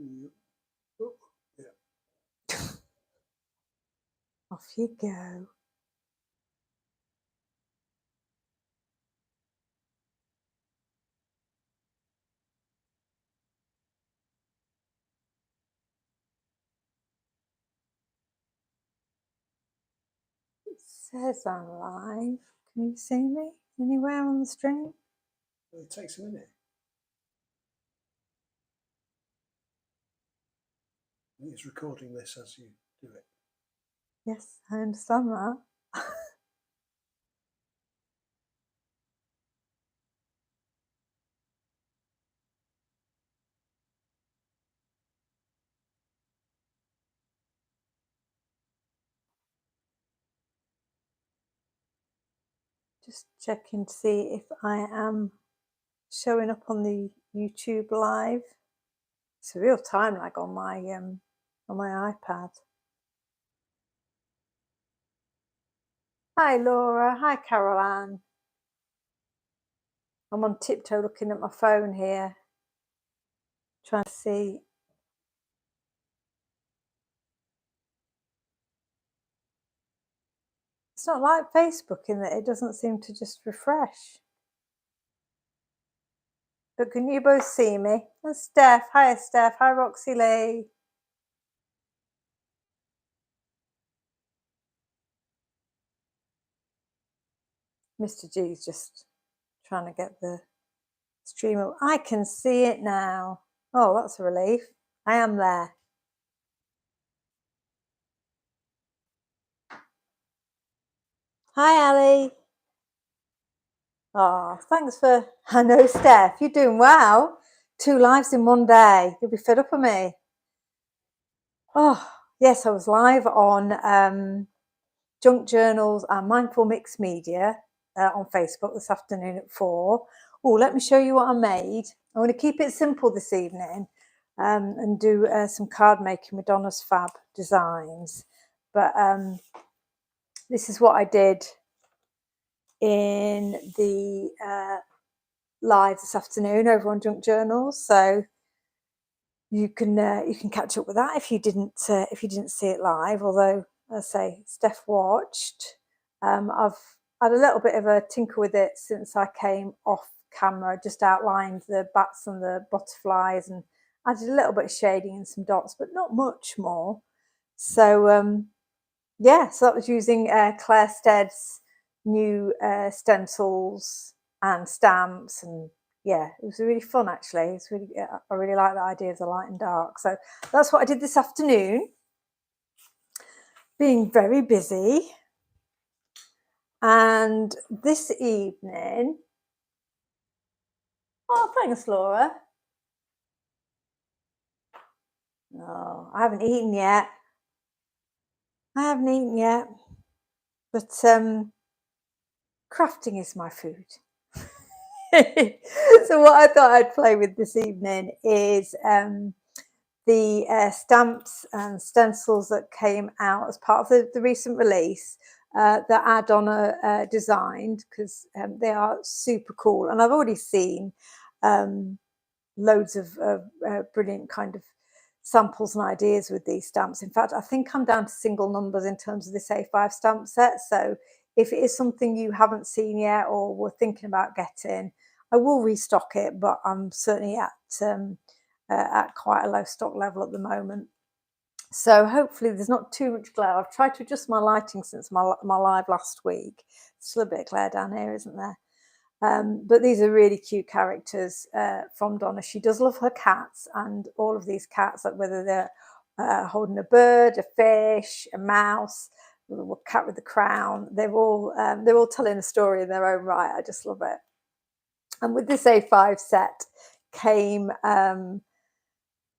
Oh, yeah. Off you go. It says I'm live. Can you see me anywhere on the stream? Well, it takes a minute. It's recording this as you do it. Yes, I understand that. Just checking to see if I am showing up on the YouTube live. It's a real time lag on my iPad. Hi Laura, hi Caroline. I'm on tiptoe looking at my phone here, trying to see. It's not like Facebook in that it doesn't seem to just refresh. But can you both see me? And Steph, hi Steph, hi Roxy Lee. Mr. G's just trying to get the stream up. I can see it now. Oh, that's a relief. I am there. Hi Ali. Oh, thanks for, I know Steph, you're doing well. 2 lives in one day. You'll be fed up with me. Oh, yes, I was live on Junk Journals and Mindful Mixed Media on Facebook this afternoon at 4. Oh, let me show you what I made. I want to keep it simple this evening and do some card making with Donna's Fab Designs. But this is what I did in the live this afternoon over on Junk Journals. So you can catch up with that if you didn't see it live. Although, as I say, Steph watched. I've had a little bit of a tinker with it since I came off camera. Just outlined the bats and the butterflies and added a little bit of shading and some dots, but not much more. So yeah, so that was using Claire Stead's new stencils and stamps, and yeah, it was really fun actually. It's really, I really like the idea of the light and dark. So that's what I did this afternoon, being very busy. And this evening, oh, thanks, Laura. No, I haven't eaten yet. But crafting is my food. So what I thought I'd play with this evening is the stamps and stencils that came out as part of the recent release that Donna designed, because they are super cool. And I've already seen loads of brilliant kind of samples and ideas with these stamps. In fact, I think I'm down to single numbers in terms of this A5 stamp set. So if it is something you haven't seen yet or were thinking about getting, I will restock it, but I'm certainly at quite a low stock level at the moment. So hopefully there's not too much glare. I've tried to adjust my lighting since my live last week. Still a bit of glare down here, isn't there? But these are really cute characters from Donna. She does love her cats, and all of these cats, like whether they're holding a bird, a fish, a mouse, a little cat with the crown, they're all telling a story in their own right. I just love it. And with this A5 set came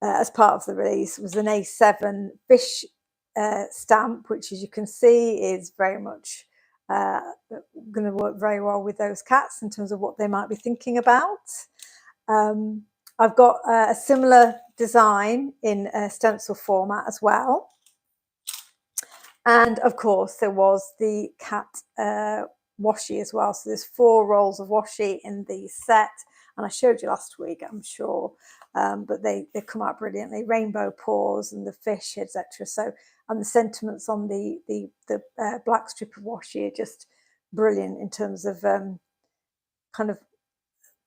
as part of the release was an A7 fish stamp, which, as you can see, is very much going to work very well with those cats in terms of what they might be thinking about. I've got a similar design in a stencil format as well. And of course, there was the cat washi as well. So there's 4 rolls of washi in the set. and I showed you last week, I'm sure, but they come out brilliantly. Rainbow paws and the fish, etc. So, and the sentiments on the black strip of washi are just brilliant in terms of kind of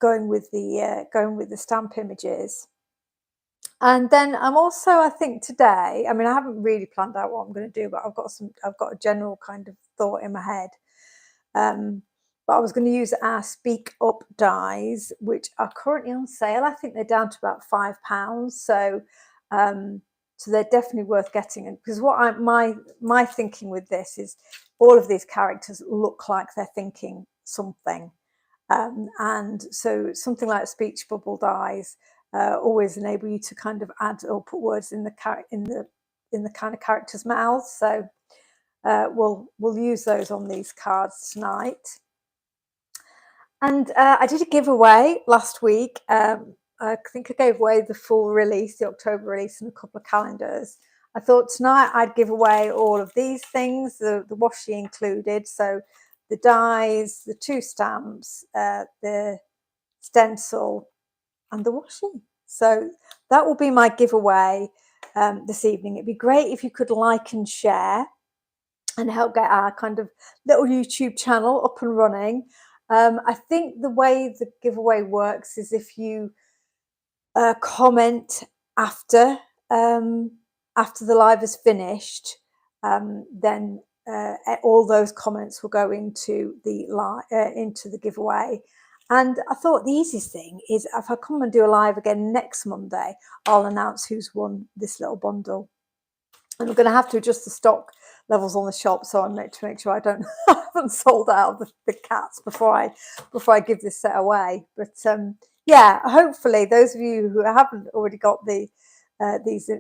going with the stamp images. And then I'm also, I think today, I mean, I haven't really planned out what I'm going to do, but I've got a general kind of thought in my head. But I was going to use our Speak Up dies, which are currently on sale. I think they're down to about £5. So, so they're definitely worth getting. And because my thinking with this is, all of these characters look like they're thinking something, and so something like speech bubble dies always enable you to kind of add or put words in the kind of character's mouths. So we'll use those on these cards tonight. And I did a giveaway last week. I think I gave away the full release, the October release, and a couple of calendars. I thought tonight I'd give away all of these things, the washi included. So the dies, the 2 stamps, the stencil, and the washi. So that will be my giveaway this evening. It'd be great if you could like and share and help get our kind of little YouTube channel up and running. I think the way the giveaway works is if you comment after the live is finished, then all those comments will go into the giveaway. And I thought the easiest thing is, if I come and do a live again next Monday, I'll announce who's won this little bundle. And I'm going to have to adjust the stock levels on the shop, so I make sure I haven't sold out of the cats before I give this set away. But yeah, hopefully those of you who haven't already got these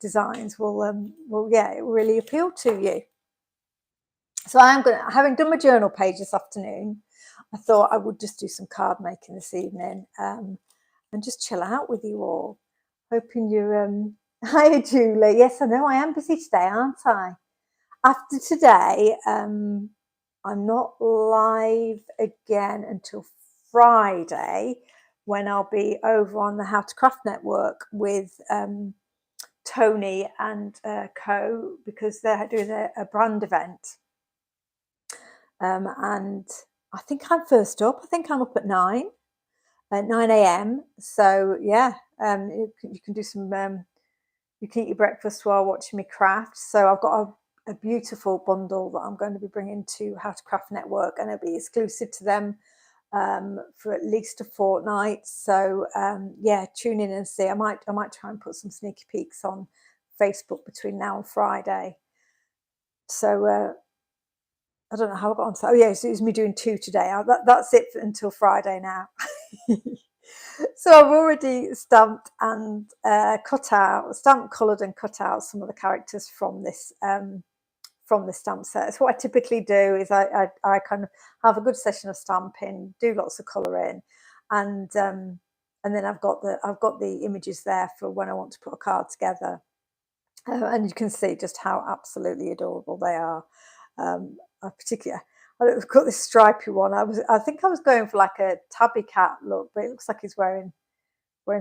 designs will yeah, it will really appeal to you. So having done my journal page this afternoon, I thought I would just do some card making this evening and just chill out with you all. Hoping you're hi Julie. Yes, I know I am busy today, aren't I? After today, I'm not live again until Friday, when I'll be over on the How to Craft Network with Tony and co, because they're doing a brand event. And I think I'm first up. I think I'm up at 9 a.m. So yeah, you can do some, you can eat your breakfast while watching me craft. So I've got a beautiful bundle that I'm going to be bringing to How to Craft Network, and it'll be exclusive to them for at least a fortnight. So yeah, tune in and see. I might try and put some sneaky peeks on Facebook between now and Friday. So I don't know how I got on to that. Oh yeah, so it was me doing 2 today. That's it until Friday now. So I've already stamped and coloured and cut out some of the characters from this stamp set. So what I typically do is I kind of have a good session of stamping, do lots of colouring, and then I've got the images there for when I want to put a card together. And you can see just how absolutely adorable they are. I've got this stripy one. I think I was going for like a tabby cat look, but it looks like he's wearing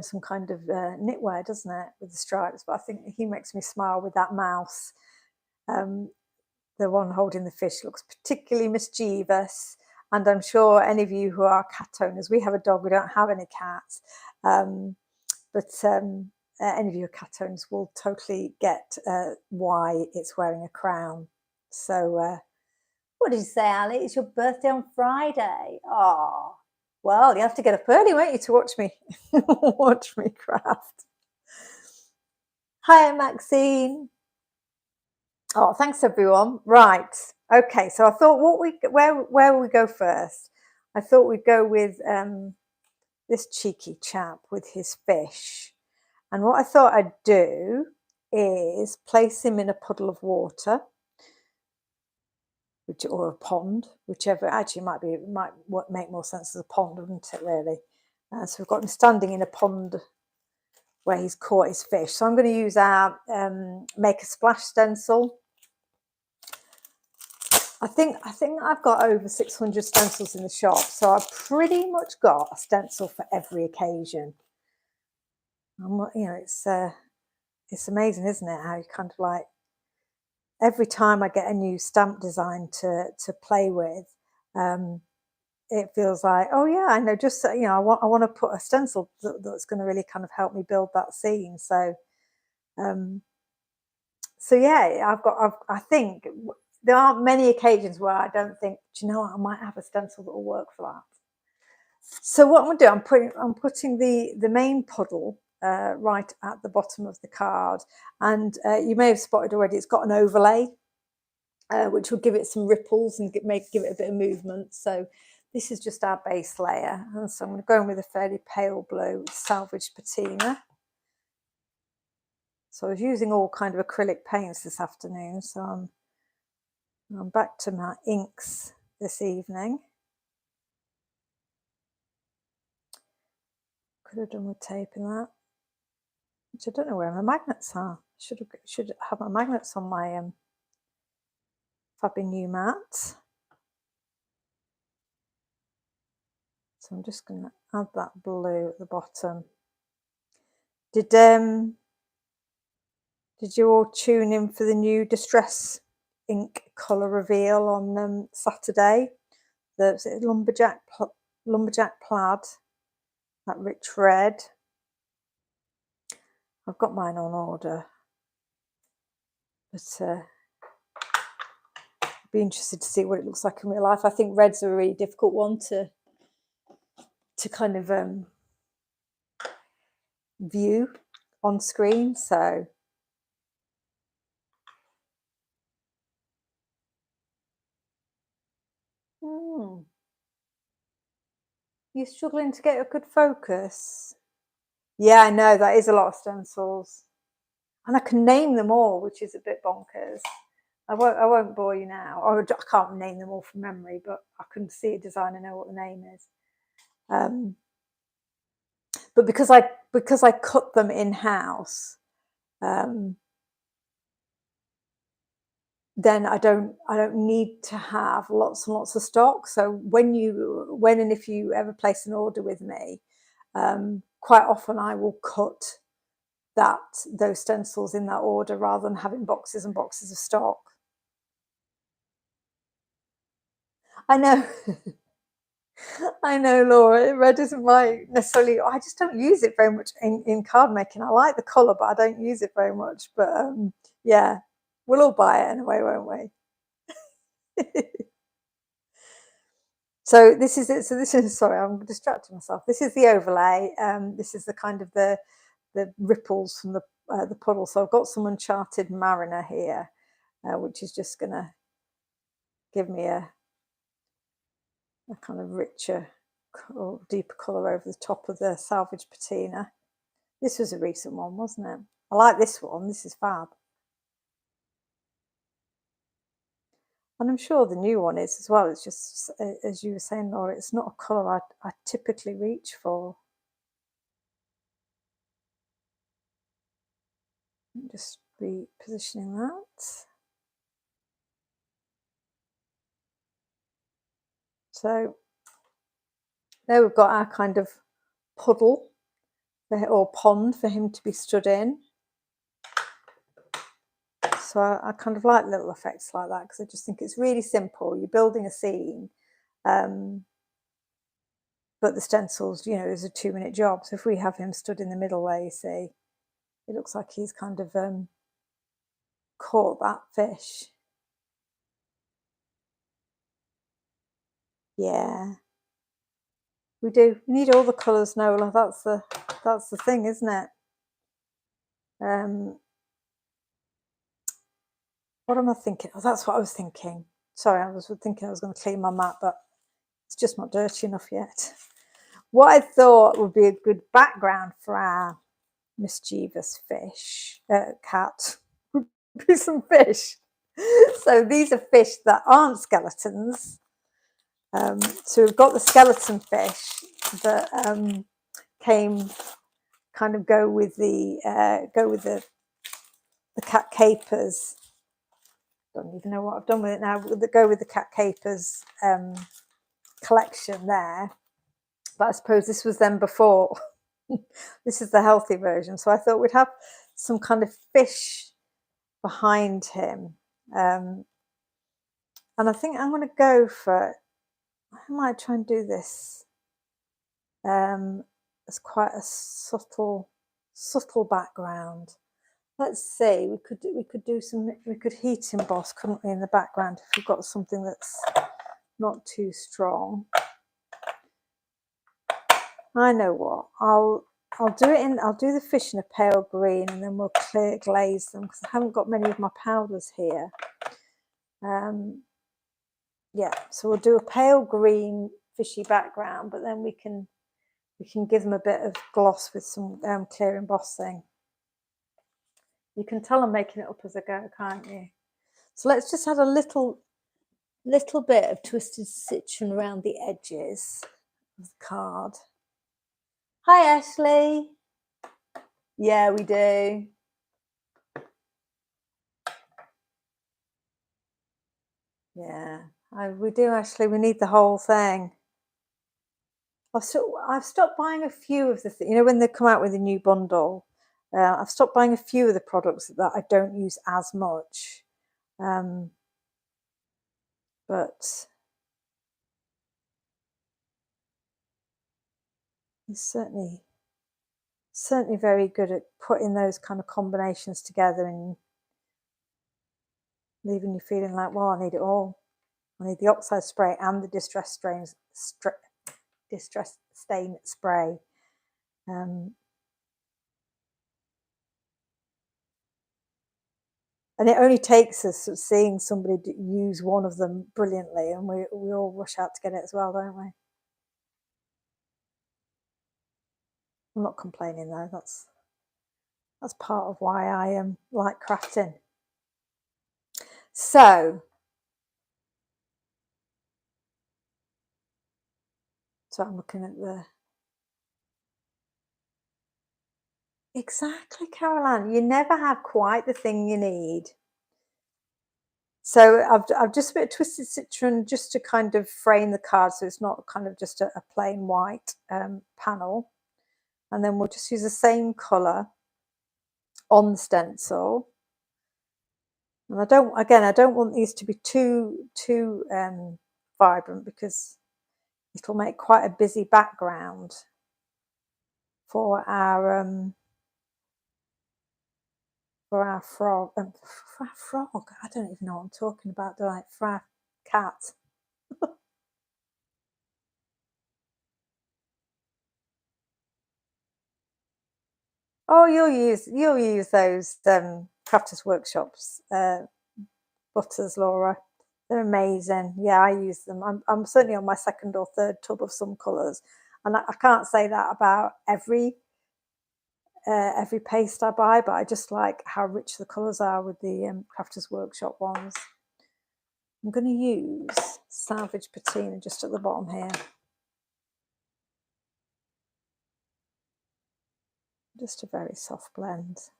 some kind of knitwear, doesn't it, with the stripes? But I think he makes me smile with that mouse. The one holding the fish looks particularly mischievous, and I'm sure any of you who are cat owners, we have a dog, we don't have any cats, but any of you cat owners will totally get why it's wearing a crown. So what did you say, Ali? It's your birthday on Friday. Oh, well, you have to get up early, won't you, to watch me watch me craft. Hi, Maxine. Oh, thanks everyone. Right. Okay. So I thought where will we go first? I thought we'd go with this cheeky chap with his fish. And what I thought I'd do is place him in a puddle of water, or a pond, whichever. Actually, might make more sense as a pond, wouldn't it? Really. So we've got him standing in a pond where he's caught his fish. So I'm going to use our Make a Splash stencil. I think I've got over 600 stencils in the shop, so I've pretty much got a stencil for every occasion. You know, it's amazing, isn't it? How you kind of like every time I get a new stamp design to play with, it feels like, oh yeah, I know. Just you know, I want to put a stencil that's going to really kind of help me build that scene. So, so yeah, I think there aren't many occasions where I don't think, do you know what, I might have a stencil that will work for that. So what I'm going to do, I'm putting the main puddle right at the bottom of the card, and you may have spotted already, it's got an overlay, which will give it some ripples and give it a bit of movement. So this is just our base layer, and so I'm going to go in with a fairly pale blue salvage patina. So I was using all kind of acrylic paints this afternoon, so I'm back to my inks this evening. Could have done with taping that, which I don't know where my magnets are. Should have my magnets on my Fabby New mat. So I'm just going to add that blue at the bottom. Did you all tune in for the new Distress ink colour reveal on Saturday? The lumberjack plaid, that rich red. I've got mine on order, but I'd be interested to see what it looks like in real life. I think red's a really difficult one to kind of view on screen, so you're struggling to get a good focus. Yeah, I know, that is a lot of stencils, and I can name them all, which is a bit bonkers. I won't bore you now, or I can't name them all from memory, but I can see a design and know what the name is. But because I cut them in house, then I don't need to have lots and lots of stock. So when and if you ever place an order with me, quite often I will cut those stencils in that order rather than having boxes and boxes of stock. I know. I know, Laura, red isn't necessarily, I just don't use it very much in card making. I like the colour, but I don't use it very much. But yeah, we'll all buy it anyway, won't we? So this is it. So this is, sorry, I'm distracting myself. This is the overlay. This is the kind of the ripples from the puddle. So I've got some Uncharted Mariner here, which is just going to give me a kind of richer or deeper colour over the top of the salvage patina. This was a recent one, wasn't it? I like this one. This is fab. And I'm sure the new one is as well. It's just, as you were saying, Laura, it's not a colour I typically reach for. I'm just repositioning that. So there we've got our kind of puddle or pond for him to be stood in. So I kind of like little effects like that because I just think it's really simple. You're building a scene, but the stencils, you know, is a 2-minute job. So if we have him stood in the middle there, you see, it looks like he's kind of caught that fish. Yeah, we do. We need all the colours, Nola. That's the thing, isn't it? What am I thinking? Oh, that's what I was thinking. Sorry, I was thinking I was going to clean my mat, but it's just not dirty enough yet. What I thought would be a good background for our mischievous cat would be some fish. So these are fish that aren't skeletons. So we've got the skeleton fish that go with the cat capers don't even know what I've done with it now. Go with the Cat Capers collection there. But I suppose this was then before. This is the healthy version. So I thought we'd have some kind of fish behind him. And I think I'm going to go for, I might try and do this as quite a subtle background. Let's see, we could heat emboss, couldn't we, in the background if we've got something that's not too strong. I know what, I'll do the fish in a pale green, and then we'll clear glaze them because I haven't got many of my powders here. Yeah, so we'll do a pale green fishy background, but then we can give them a bit of gloss with some clear embossing. You can tell I'm making it up as I go, can't you? So let's just add a little bit of twisted citron around the edges of the card. Hi, Ashley. Yeah, we do. Yeah, we do, Ashley. We need the whole thing. I've stopped buying a few of the you know, when they come out with a new bundle, I've stopped buying a few of the products that I don't use as much. But he's certainly very good at putting those kind of combinations together and leaving you feeling like, well, I need it all. I need the oxide spray and the distress stain spray. And it only takes us seeing somebody use one of them brilliantly, and we all rush out to get it as well, don't we? I'm not complaining though. That's part of why I like crafting. So I'm looking at the exactly, Caroline. You never have quite the thing you need. So I've just a bit of twisted citron just to kind of frame the card, so it's not kind of just a plain white panel. And then we'll just use the same colour on the stencil. And I don't want these to be too vibrant, because it'll make quite a busy background for our frog. For our frog, I don't even know what I'm talking about, do I? For our cat. Oh, you'll use those Crafters Workshops butters, Laura. They're amazing. Yeah, I use them. I'm certainly on my second or third tub of some colours, and I can't say that about every paste I buy, but I just like how rich the colours are with the Crafters Workshop ones. I'm going to use Salvage Patina just at the bottom here. Just a very soft blend.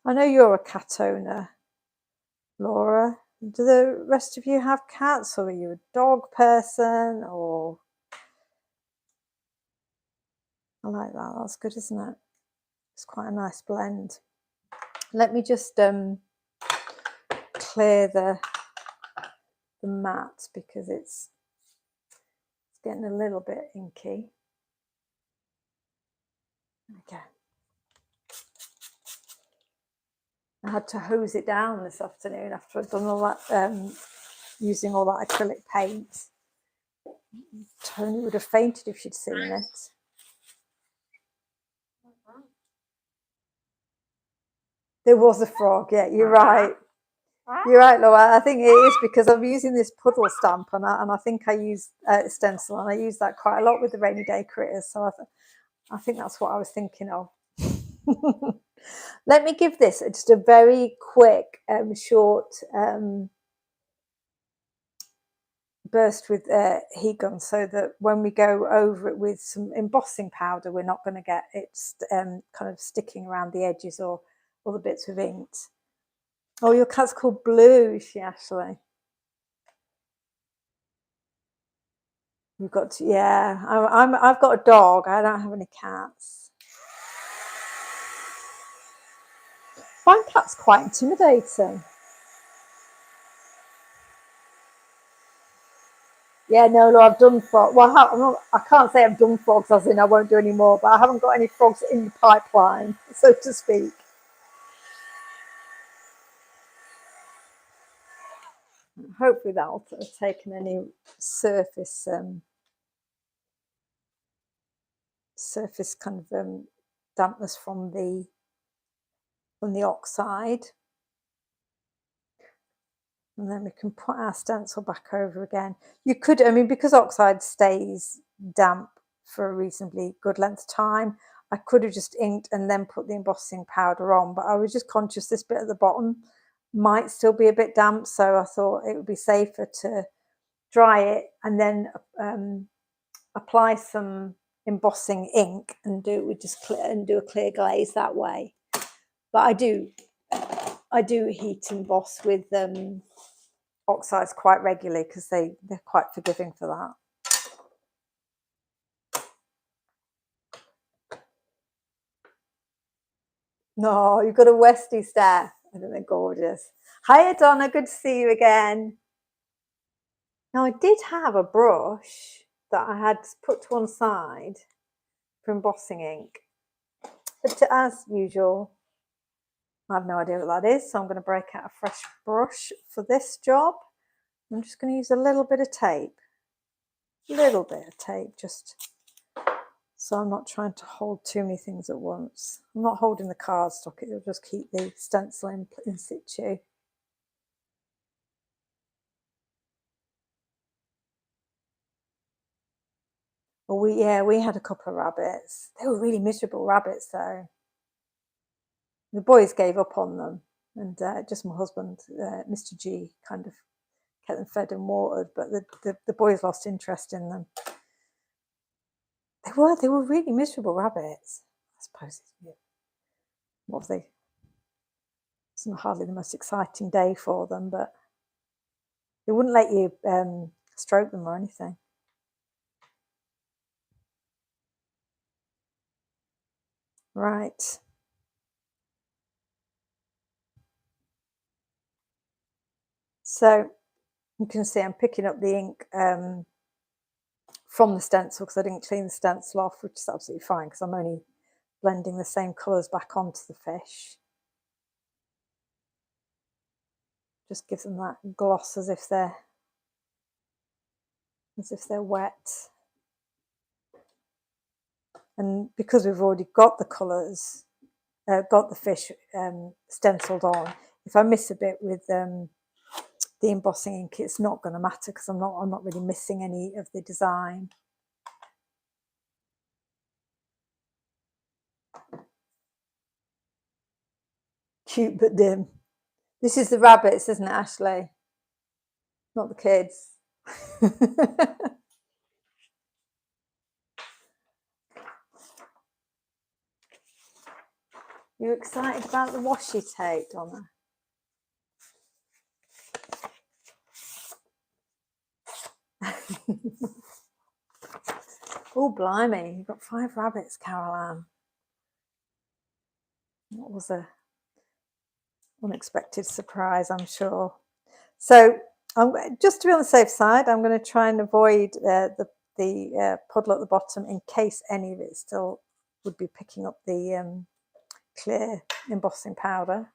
I know you're a cat owner, Laura. Do the rest of you have cats, or are you a dog person? Or I like that. That's good, isn't it? It's quite a nice blend. Let me just clear the mat, because it's getting a little bit inky. Okay. I had to hose it down this afternoon after I'd done all that, using all that acrylic paint. Tony would have fainted if she'd seen it. There was a frog, yeah, you're right. You're right, Laura. I think it is because I'm using this puddle stamp, and I think I use stencil, and I use that quite a lot with the rainy day critters. So I think that's what I was thinking of. Let me give this just a very quick, short burst with heat gun, so that when we go over it with some embossing powder, we're not going to get it kind of sticking around the edges or other bits we've inked. Oh, your cat's called Blue, is she, Ashley? You've got to, yeah. I've got a dog. I don't have any cats. I find cats quite intimidating. Yeah, no, I've done frogs. Well, I can't say I've done frogs as in I won't do any more, but I haven't got any frogs in the pipeline, so to speak. Hopefully that'll have taken any surface kind of dampness from the oxide. And then we can put our stencil back over again. You could, I mean, because oxide stays damp for a reasonably good length of time, I could have just inked and then put the embossing powder on, but I was just conscious this bit at the bottom might still be a bit damp, so I thought it would be safer to dry it and then apply some embossing ink and do it with just do a clear glaze that way. But I do heat emboss with oxides quite regularly because they're quite forgiving for that. No, you've got a Westie stare. I think they're gorgeous. Hiya, Donna. Good to see you again. Now, I did have a brush that I had put to one side for embossing ink. But as usual, I have no idea what that is, so I'm going to break out a fresh brush for this job. I'm just going to use a little bit of tape. Just so I'm not trying to hold too many things at once. I'm not holding the cardstock, it'll just keep the stencil in situ. Well, we had a couple of rabbits. They were really miserable rabbits though. The boys gave up on them, and just my husband, Mr. G, kind of kept them fed and watered, but the boys lost interest in them. They were really miserable rabbits. I suppose what was they? It wasn't hardly the most exciting day for them, but they wouldn't let you stroke them or anything. Right. So you can see I'm picking up the ink from the stencil because I didn't clean the stencil off, which is absolutely fine because I'm only blending the same colours back onto the fish. Just gives them that gloss as if they're wet. And because we've already got the colours, got the fish stenciled on, if I miss a bit with the embossing ink, it's not going to matter because I'm not really missing any of the design. Cute but dim. This is the rabbits, isn't it, Ashley? Not the kids. You excited about the washi tape, Donna? Oh, blimey, you've got 5 rabbits, Caroline. That was a unexpected surprise, I'm sure. So just to be on the safe side, I'm going to try and avoid the puddle at the bottom in case any of it still would be picking up the clear embossing powder.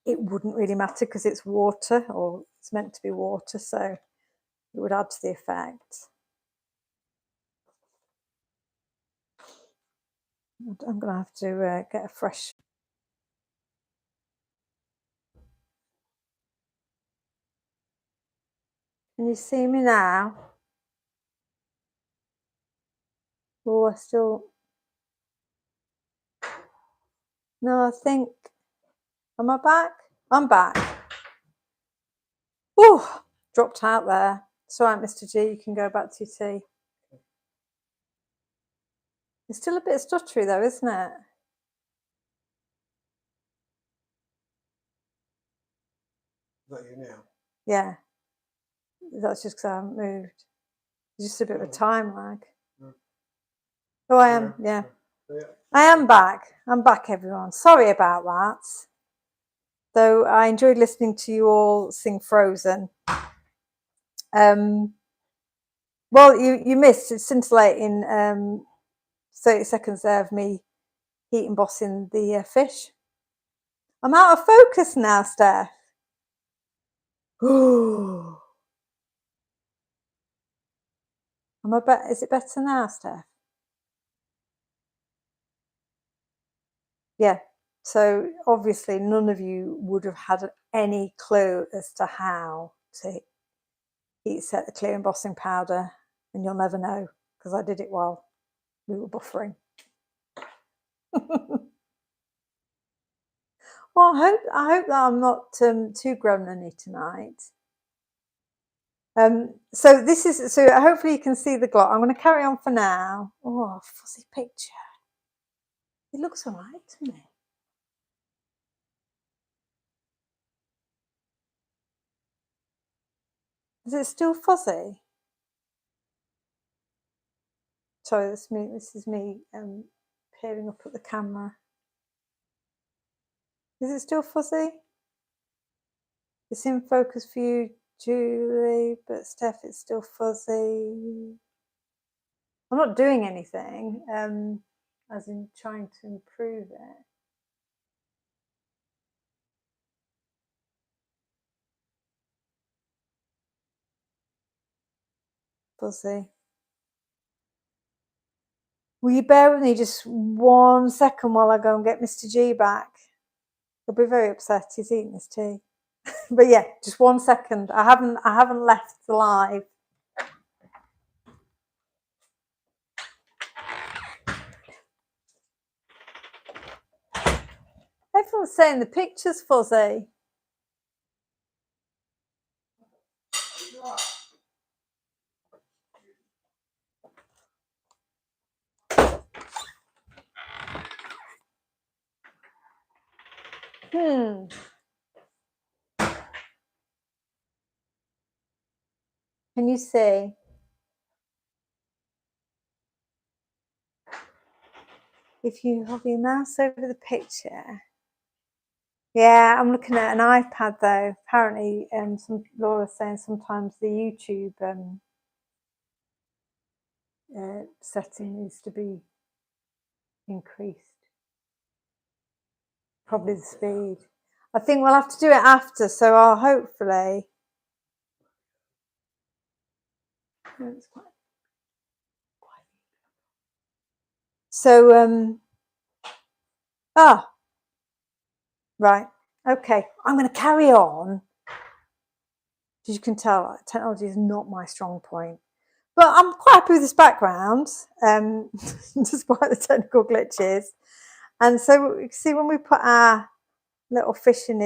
It wouldn't really matter because it's water, or it's meant to be water, so it would add to the effect. I'm going to have to get a fresh... Can you see me now? Oh, I still... No, I think... Am I back? I'm back. Oh, dropped out there. It's all right, Mr. G, you can go back to your tea. It's still a bit stuttery though, isn't it? Is that you now? Yeah. That's just because I haven't moved. It's just a bit of a Oh. time lag. Mm. Oh, I am. Yeah. Yeah. I am back. I'm back, everyone. Sorry about that. Though I enjoyed listening to you all sing Frozen. Well, you missed it's scintillating 30 seconds there of me heat embossing the fish. I'm out of focus now, Steph. Ooh. Is it better now, Steph? Yeah. So obviously none of you would have had any clue as to how to heat set the clear embossing powder, and you'll never know because I did it while we were buffering. Well, I hope that I'm not too gremlin-y tonight. So hopefully you can see the glot. I'm going to carry on for now. Oh, fuzzy picture. It looks all right to me. Is it still fuzzy? Sorry, this is me peering up at the camera. Is it still fuzzy? It's in focus for you, Julie, but Steph, it's still fuzzy. I'm not doing anything, as in trying to improve it. Fuzzy. Will you bear with me just 1 second while I go and get Mr. G back? He'll be very upset. He's eating his tea. But yeah, just 1 second. I haven't left the live. Everyone's saying the picture's fuzzy. Can you see? If you hover your mouse over the picture. Yeah, I'm looking at an iPad though. Apparently, Laura's saying sometimes the YouTube setting needs to be increased. Probably the speed. I think we'll have to do it after, so I'll hopefully. So, right, okay. I'm going to carry on. As you can tell, technology is not my strong point. But I'm quite happy with this background, despite the technical glitches. And so you can see when we put our little fish in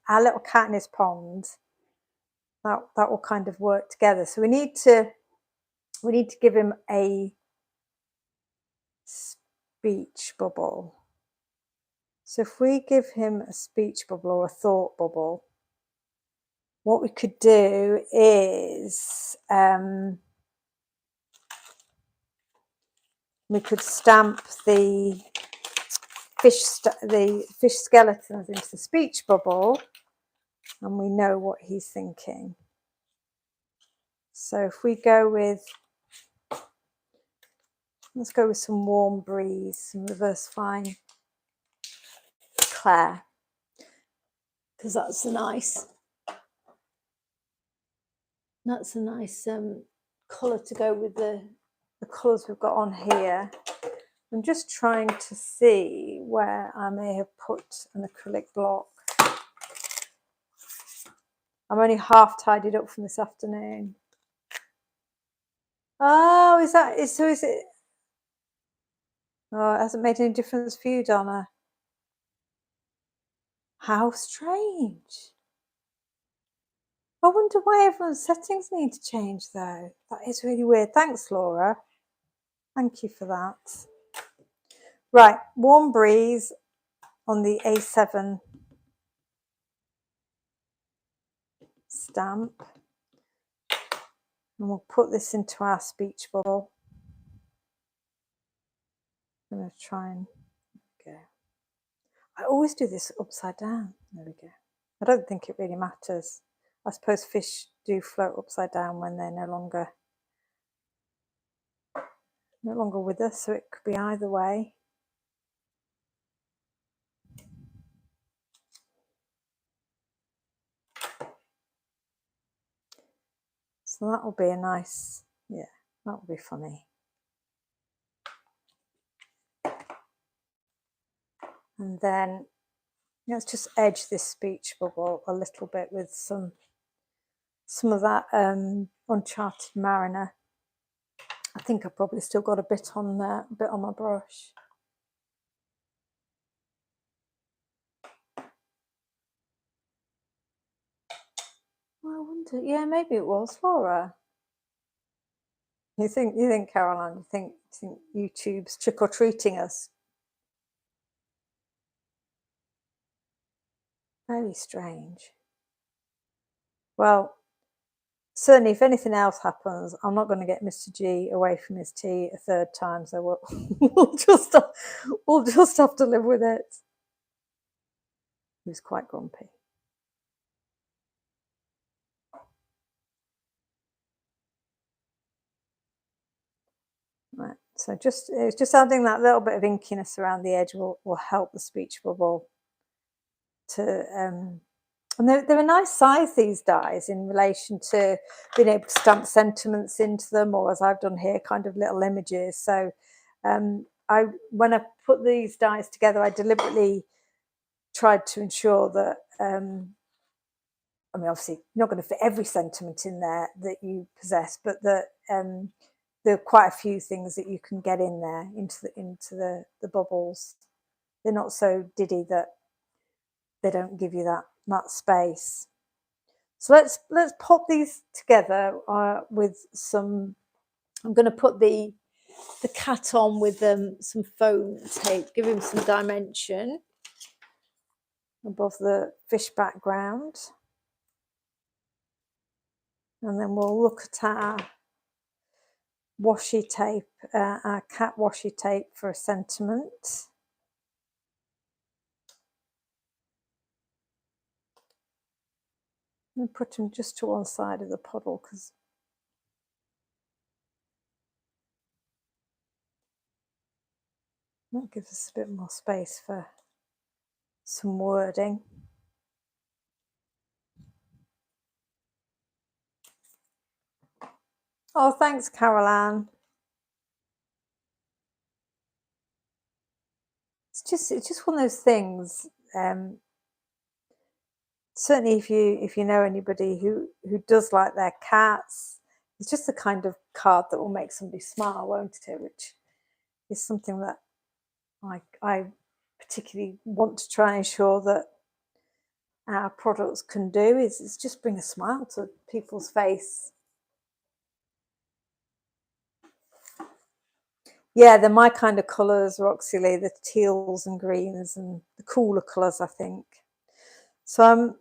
our little cat in his pond, that will kind of work together. So we need to give him a speech bubble. So if we give him a speech bubble or a thought bubble, what we could do is we could stamp the fish skeletons into the speech bubble, and we know what he's thinking. So if we go with, let's go with some Warm Breeze, some Reverse Fine Claire, because that's a nice colour to go with the colours we've got on here. I'm just trying to see where I may have put an acrylic block. I'm only half tidied up from this afternoon. Oh, is it? Oh, it hasn't made any difference for you, Donna. How strange. I wonder why everyone's settings need to change though. That is really weird. Thanks, Laura. Thank you for that. Right, Warm Breeze on the A7 stamp. And we'll put this into our speech bubble. I'm going to try and go. I always do this upside down. There we go. I don't think it really matters. I suppose fish do float upside down when they're no longer with us, so it could be either way. So that will be a nice, yeah, that will be funny. And then let's just edge this speech bubble a little bit with some of that Uncharted Mariner. I think I've probably still got a bit on there, a bit on my brush. I wonder, yeah, maybe it was Laura. You think, Caroline? You think YouTube's trick or treating us? Very strange. Well, certainly, if anything else happens, I'm not going to get Mr. G away from his tea a third time. So we'll just have to live with it. He was quite grumpy. Right, so just adding that little bit of inkiness around the edge will help the speech bubble to and they're a nice size, these dies, in relation to being able to stamp sentiments into them, or as I've done here, kind of little images. So when I put these dies together, I deliberately tried to ensure that I mean, obviously you're not going to fit every sentiment in there that you possess, but that there are quite a few things that you can get in there into the bubbles. They're not so diddy that they don't give you that space. So let's pop these together with some. I'm going to put the cat on with some foam tape, give him some dimension above the fish background, and then we'll look at our washi tape, our cat washi tape for a sentiment. And put them just to one side of the puddle because that gives us a bit more space for some wording. Oh, thanks, Caroline. It's just one of those things. Certainly, if you know anybody who does like their cats, it's just the kind of card that will make somebody smile, won't it? Which is something that I particularly want to try and ensure that our products can do is just bring a smile to people's face. Yeah, they're my kind of colours, Roxy Lee, the teals and greens and the cooler colours, I think. So I'm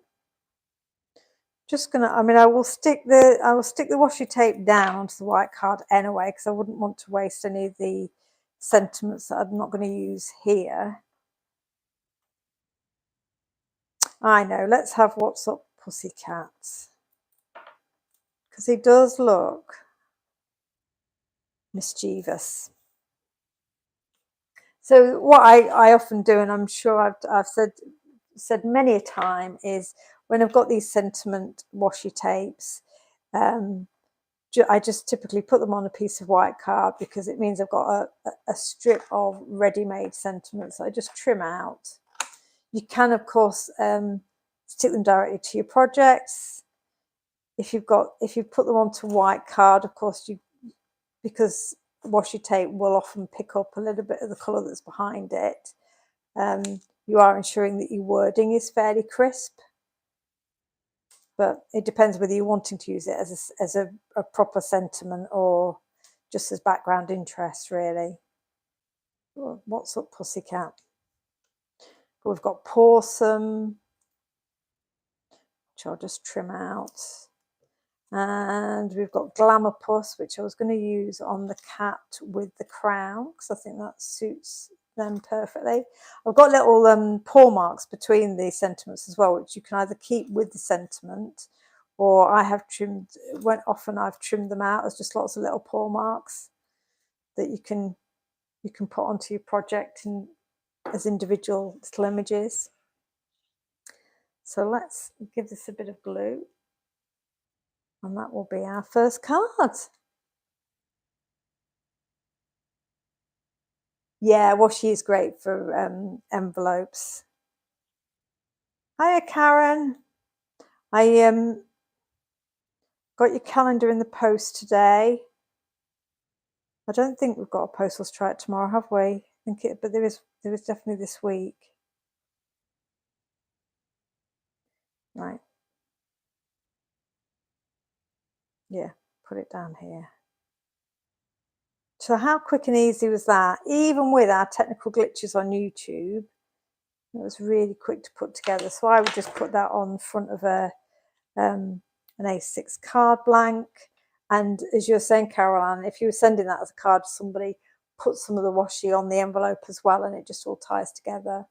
just gonna, I mean, I will stick the washi tape down onto the white card anyway, because I wouldn't want to waste any of the sentiments that I'm not going to use here. I know, let's have What's Up Pussycat, because he does look mischievous. So what I often do, and I'm sure I've said many a time, is when I've got these sentiment washi tapes, I just typically put them on a piece of white card because it means I've got a strip of ready-made sentiments that I just trim out. You can, of course, stick them directly to your projects. If you put them onto white card, of course, because washi tape will often pick up a little bit of the colour that's behind it, you are ensuring that your wording is fairly crisp. But it depends whether you're wanting to use it as a proper sentiment or just as background interest, really. Oh, What's Up Pussycat? But we've got Pawsome, which I'll just trim out. And we've got Glamour Puss, which I was going to use on the cat with the crown, because I think that suits them perfectly. I've got little paw marks between the sentiments as well, which you can either keep with the sentiment, or I have trimmed, often I've trimmed them out as just lots of little paw marks that you can put onto your project and as individual little images. So let's give this a bit of glue, and that will be our first card. Yeah, washi is great for envelopes. Hiya, Karen. I got your calendar in the post today. I don't think we've got a postal strike tomorrow, have we? I think it, but there is definitely this week. Right. Yeah, put it down here. So how quick and easy was that? Even with our technical glitches on YouTube, it was really quick to put together. So I would just put that on front of an A6 card blank. And as you're saying, Caroline, if you were sending that as a card to somebody, put some of the washi on the envelope as well, and it just all ties together.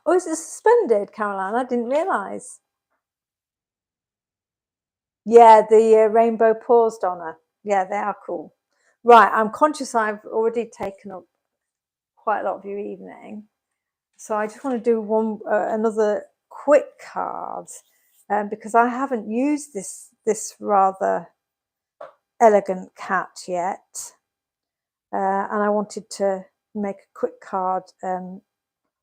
Oh, is it suspended, Caroline? I didn't realise. Yeah, the rainbow paws, Donna. Yeah, they are cool. Right, I'm conscious I've already taken up quite a lot of your evening, so I just want to do another quick card, because I haven't used this rather elegant cat yet, and I wanted to make a quick card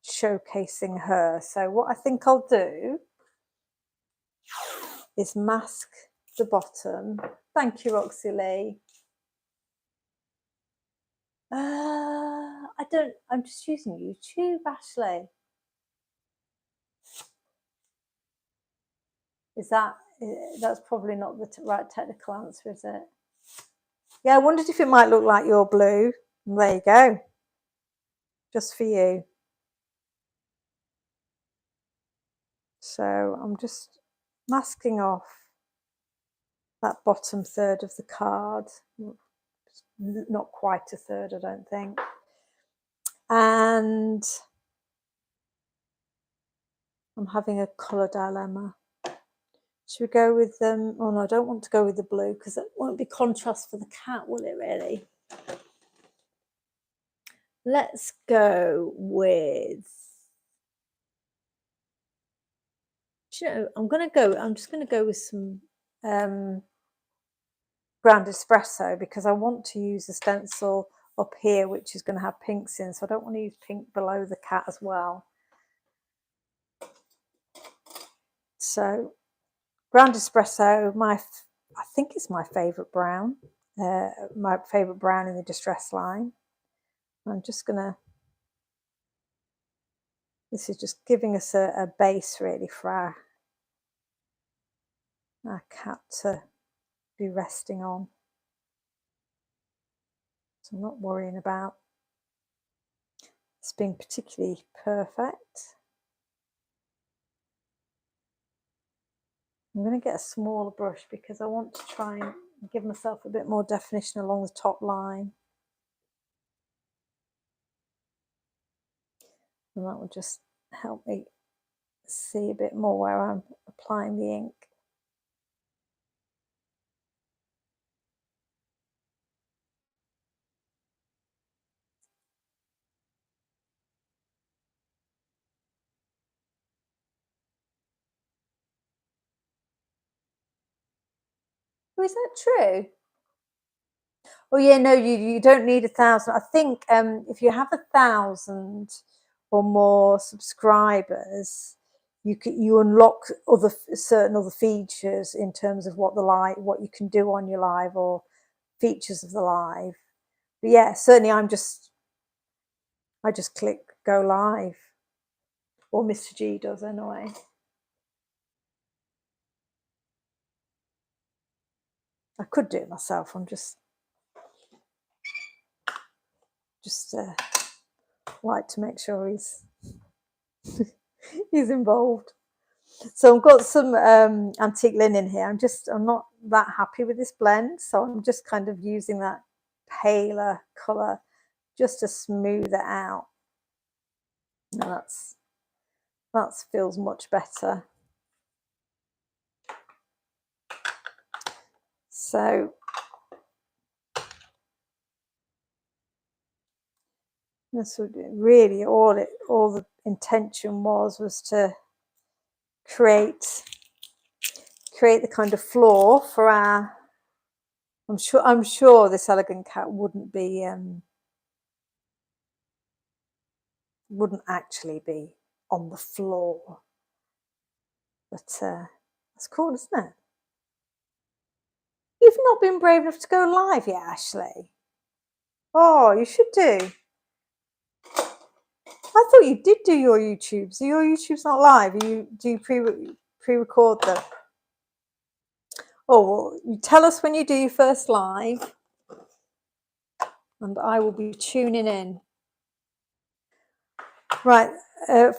showcasing her. So what I think I'll do is mask the bottom. Thank you, Roxy Lee. I'm just using YouTube, Ashley. That's probably not the right technical answer, is it? Yeah, I wondered if it might look like your blue. And there you go. Just for you. So I'm just masking off that bottom third of the card. Not quite a third, I don't think. And I'm having a colour dilemma. Should we go with them? Oh no, I don't want to go with the blue because it won't be contrast for the cat, will it really? Let's go with, you know, I'm just going to go with some ground espresso, because I want to use the stencil up here, which is going to have pinks in. So I don't want to use pink below the cat as well. So ground espresso, I think it's my favourite brown, my favourite brown in the distress line. I'm just going to, this is just giving us a base really for our cat to be resting on. So I'm not worrying about this being particularly perfect. I'm going to get a smaller brush because I want to try and give myself a bit more definition along the top line. And that will just help me see a bit more where I'm applying the ink. Oh, is that true? Oh yeah, no, you don't need 1,000. I think if you have 1,000 or more subscribers, you unlock certain other features in terms of what you can do on your live, or features of the live. But yeah, certainly I just click go live, or Mr. G does anyway. I could do it myself. I'm just like to make sure he's he's involved. So I've got some antique linen here. I'm not that happy with this blend, so I'm just kind of using that paler colour just to smooth it out. And that feels much better. So this would really all the intention was to create the kind of floor for our. I'm sure this elegant cat wouldn't actually be on the floor, but that's cool, isn't it? You've not been brave enough to go live yet, Ashley. Oh, you should do. I thought you did do your YouTubes. So your YouTube's not live. Do you pre-record them? Oh, well, you tell us when you do your first live, and I will be tuning in. Right,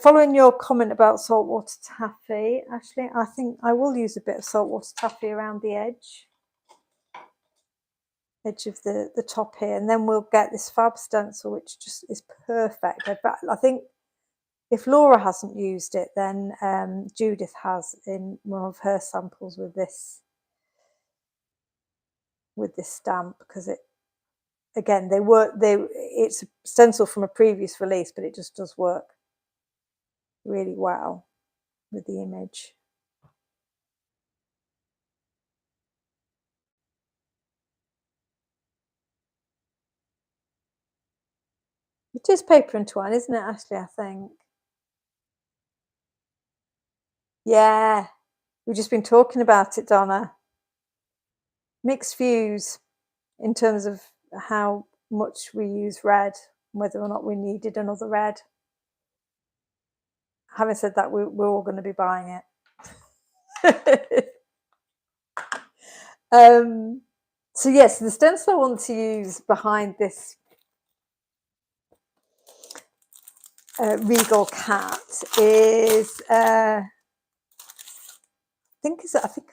following your comment about saltwater taffy, Ashley, I think I will use a bit of saltwater taffy around the edge of the top here, and then we'll get this fab stencil, which just is perfect. I think if Laura hasn't used it, then Judith has in one of her samples with this stamp, because it, again, it's a stencil from a previous release, but it just does work really well with the image. It is paper and twine, isn't it, Ashley? I think. Yeah, we've just been talking about it, Donna. Mixed views in terms of how much we use red, whether or not we needed another red. Having said that, we're all going to be buying it. So yes, the stencil I want to use behind this regal cat is I think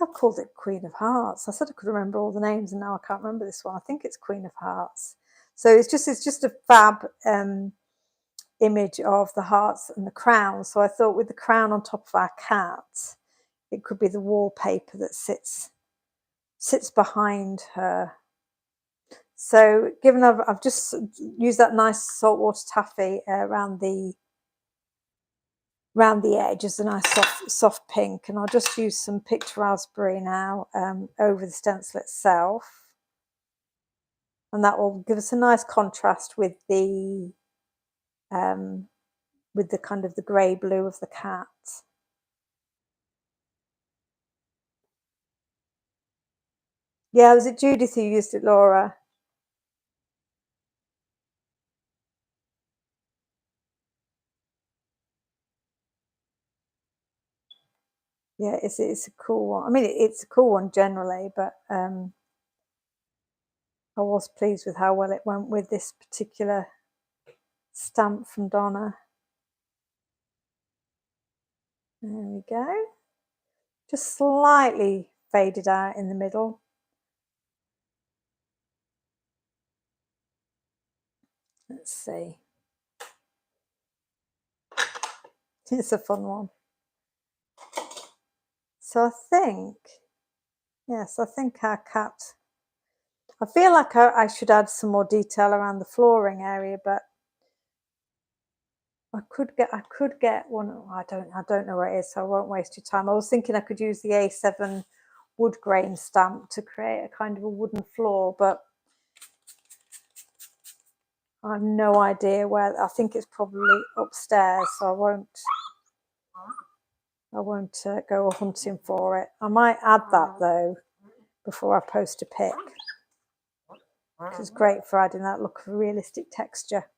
I called it Queen of Hearts. I said I could remember all the names, and now I can't remember this one. I think it's Queen of Hearts. So it's just a fab image of the hearts and the crown. So I thought with the crown on top of our cat, it could be the wallpaper that sits behind her. So given I've just used that nice saltwater taffy around the edge as a nice soft pink, and I'll just use some picked raspberry now over the stencil itself, and that will give us a nice contrast with the kind of the grey blue of the cat. Yeah, was it Judith who used it, Laura? Yeah, it's a cool one. I mean, it's a cool one generally, but I was pleased with how well it went with this particular stamp from Donna. There we go. Just slightly faded out in the middle. Let's see. It's a fun one. So I think, yes, I think our cat, I feel like I should add some more detail around the flooring area, but I could get one. I don't know where it is, so I won't waste your time. I was thinking I could use the A7 wood grain stamp to create a kind of a wooden floor, but I have no idea where. I think it's probably upstairs, so I won't go hunting for it. I might add that though before I post a pic, which is great for adding that look of realistic texture.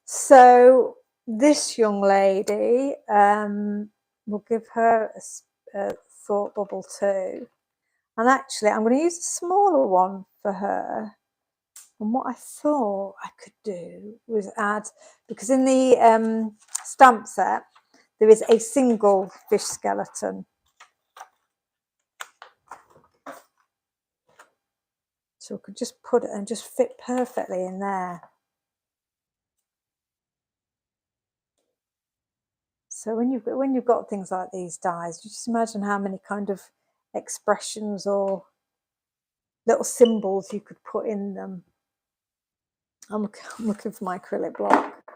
So this young lady, we'll give her a thought bubble too. And actually, I'm going to use a smaller one for her. And what I thought I could do was add, because in the stamp set, there is a single fish skeleton. So we could just put it and just fit perfectly in there. So when you've got things like these dies, just imagine how many kind of expressions or little symbols you could put in them. I'm looking for my acrylic block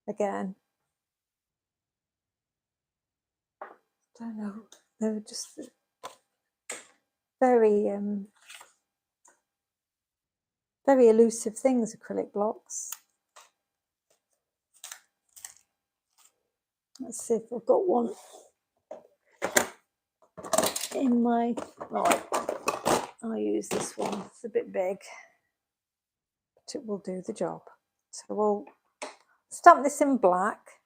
again. I don't know. They're just very very elusive things, acrylic blocks. Let's see if I've got one in my, right, I'll use this one. It's a bit big, but it will do the job. So we'll stamp this in black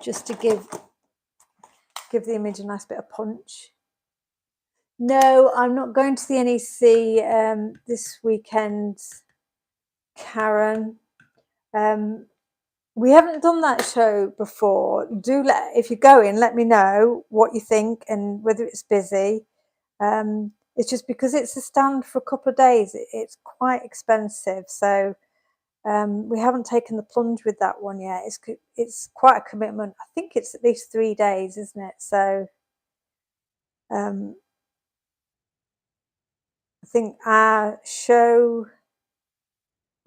just to give the image a nice bit of punch. No, I'm not going to the NEC this weekend, Karen. We haven't done that show before. If you're going, let me know what you think and whether it's busy. It's just because it's a stand for a couple of days, it's quite expensive. So we haven't taken the plunge with that one yet. It's quite a commitment. I think it's at least 3 days, isn't it? So I think our show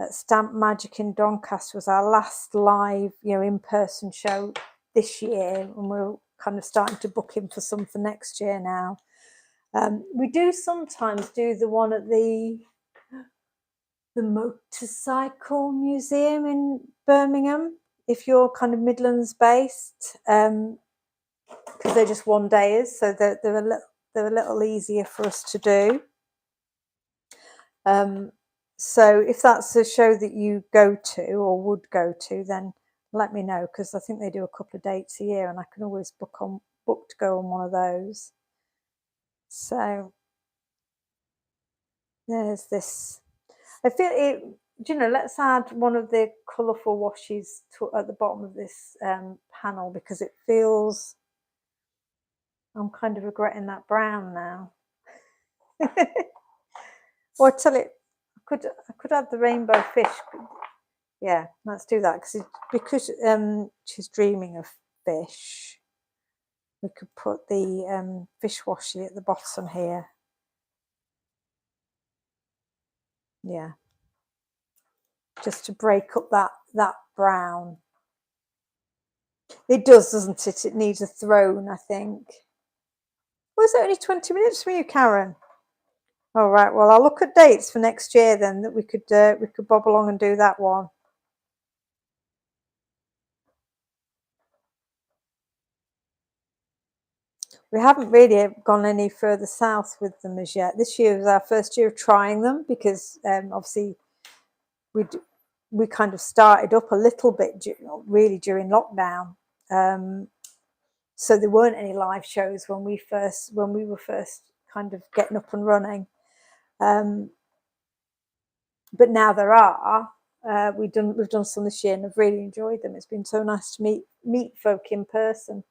at Stamp Magic in Doncaster was our last live, in-person show this year, and we're kind of starting to book in for some for next year now. We do sometimes do the one at the Motorcycle Museum in Birmingham, if you're kind of Midlands based, because they're just one dayers, so they're a little easier for us to do. So if that's a show that you go to or would go to, then let me know, because I think they do a couple of dates a year and I can always book to go on one of those. So there's this. I feel it, let's add one of the colourful washes at the bottom of this panel, because it feels, I'm kind of regretting that brown now. Or tell it, I could add the rainbow fish. Yeah, let's do that, because she's dreaming of fish. We could put the fish washi at the bottom here. Yeah, just to break up that brown. It does, doesn't it? It needs a throne, I think. Was it only 20 minutes for you, Karen? All right. Well, I'll look at dates for next year then, that we could bob along and do that one. We haven't really gone any further south with them as yet. This year was our first year of trying them, because obviously we kind of started up a little bit really during lockdown. So there weren't any live shows when we were first kind of getting up and running. But now there are. We've done some this year and I've really enjoyed them. It's been so nice to meet folk in person.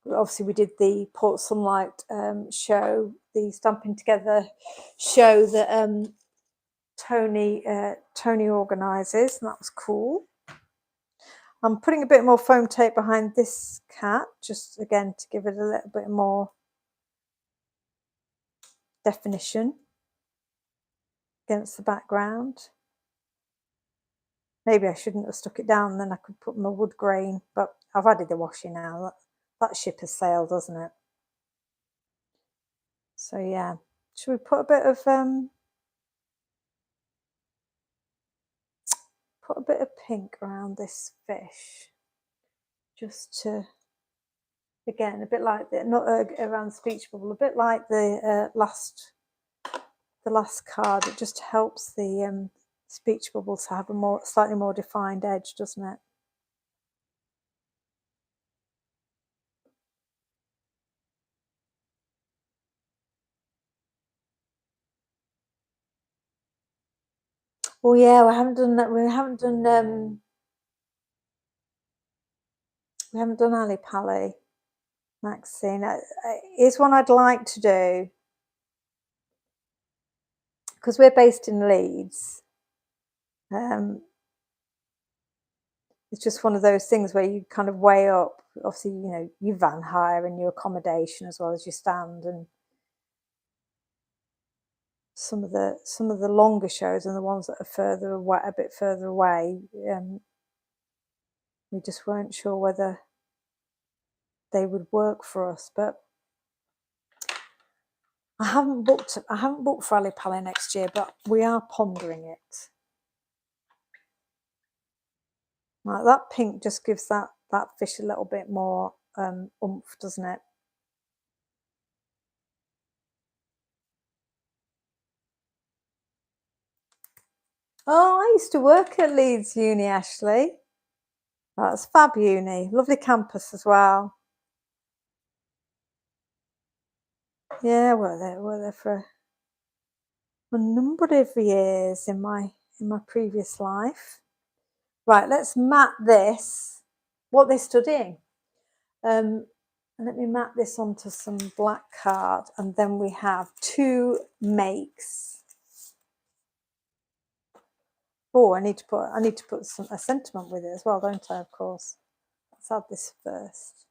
Obviously we did the Port Sunlight show, the Stamping Together show that Tony organises, and that was cool. I'm putting a bit more foam tape behind this cat, just again to give it a little bit more definition against the background. Maybe I shouldn't have stuck it down, then I could put my wood grain, but I've added the washi now. That ship has sailed, doesn't it? So yeah, should we put a bit of pink around this fish, just to, again, a bit like not around the speech bubble, a bit like the last card. It just helps the speech bubble to have a slightly more defined edge, doesn't it? Oh yeah, we haven't done that. We haven't done Ali Pali, Maxine. It's one I'd like to do because we're based in Leeds. It's just one of those things where you kind of weigh up, obviously, your van hire and your accommodation as well as your stand, and some of the longer shows and the ones that are further away, a bit further away. We just weren't sure whether they would work for us, but I haven't booked for Ali Pali next year, but we are pondering it. Like that pink just gives that fish a little bit more oomph, doesn't it? Oh, I used to work at Leeds Uni, Ashley. That's fab uni, lovely campus as well. Yeah, we're there for a number of years in my previous life. Right, let's map this. What they're studying. And let me map this onto some black card, and then we have 2 makes. Oh, I need to put a sentiment with it as well, don't I? Of course. Let's add this first.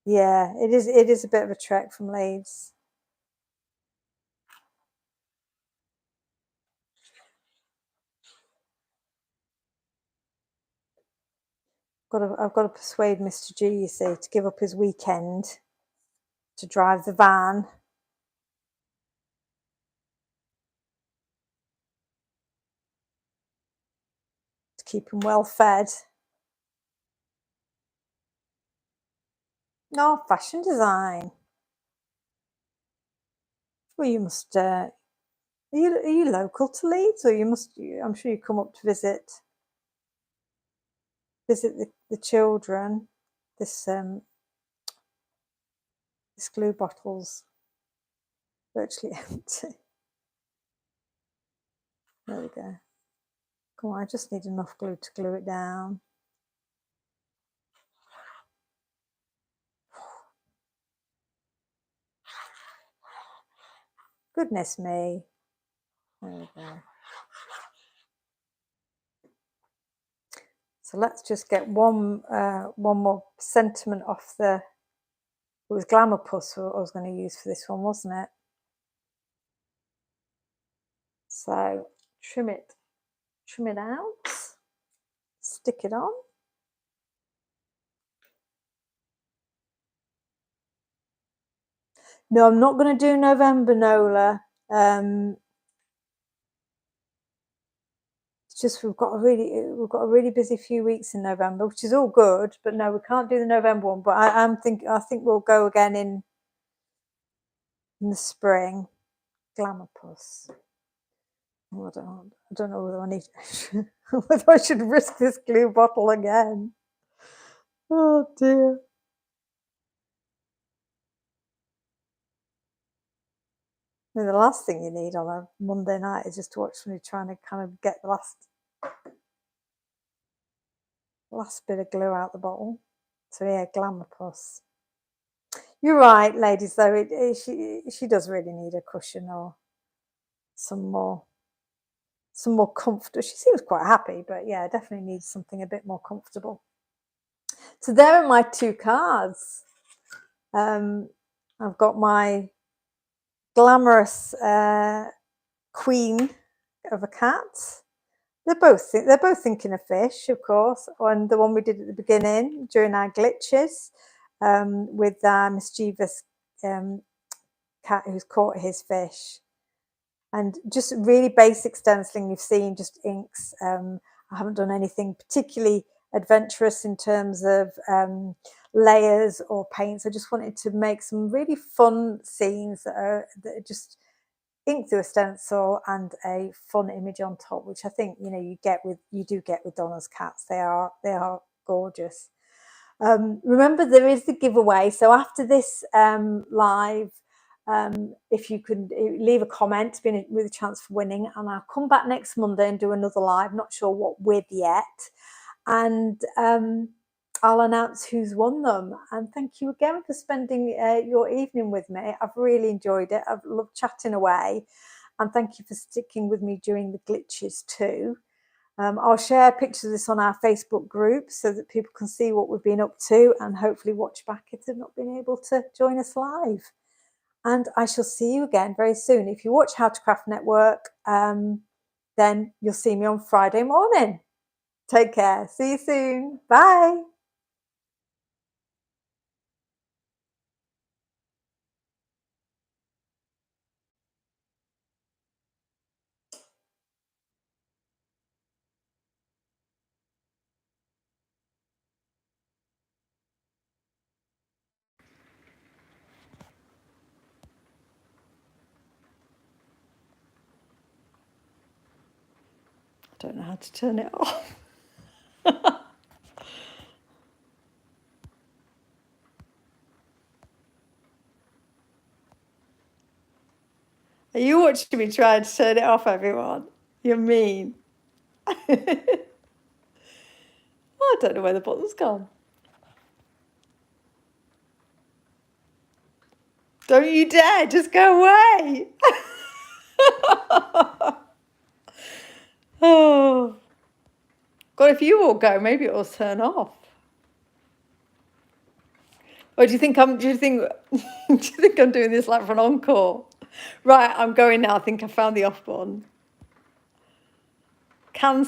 Yeah, it is. It is a bit of a trek from Leeds. I've got to persuade Mr. G, you see, to give up his weekend to drive the van. To keep him well fed. No, fashion design. Well, you must. Are you local to Leeds, or I'm sure you come up to visit the children. This glue bottle's virtually empty. There we go. Come on, I just need enough glue to glue it down. Goodness me. There we go. So let's just get one more sentiment off the. It was Glamour Puss I was going to use for this one, wasn't it? So trim it out, stick it on. No, I'm not going to do November Nola. It's just we've got a really busy few weeks in November, which is all good. But no, we can't do the November one. But I think we'll go again in the spring. Glamour Puss. Oh, I don't know whether I need whether I should risk this glue bottle again. Oh dear. I mean, the last thing you need on a Monday night is just to watch somebody trying to kind of get the last bit of glue out the bottle. So yeah, Glamour Puss. You're right, ladies. Though she does really need a cushion or some more comfort. She seems quite happy, but yeah, definitely needs something a bit more comfortable. So there are my 2 cards. I've got my glamorous queen of a cat. They're both thinking of fish, of course. And the one we did at the beginning during our glitches, with our mischievous cat who's caught his fish. And just really basic stenciling you've seen, just inks. I haven't done anything particularly adventurous in terms of layers or paints. I just wanted to make some really fun scenes that are just ink through a stencil and a fun image on top, which I think you do get with Donna's cats. They are gorgeous. Remember, there is the giveaway. So after this live, if you could leave a comment with a chance for winning, and I'll come back next Monday and do another live, not sure what with yet, and I'll announce who's won them. And thank you again for spending your evening with me. I've really enjoyed it. I've loved chatting away, and thank you for sticking with me during the glitches too. I'll share pictures of this on our Facebook group so that people can see what we've been up to and hopefully watch back if they've not been able to join us live. And I shall see you again very soon. If you watch How to Craft Network, then you'll see me on Friday morning. Take care. See you soon. Bye. I don't know how to turn it off. Are you watching me trying to turn it off, everyone? You're mean. I don't know where the button's gone. Don't you dare, just go away. Oh. God, if you all go, maybe it will turn off. Or do you think I'm doing this like for an encore? Right, I'm going now. I think I found the off button. Cancel.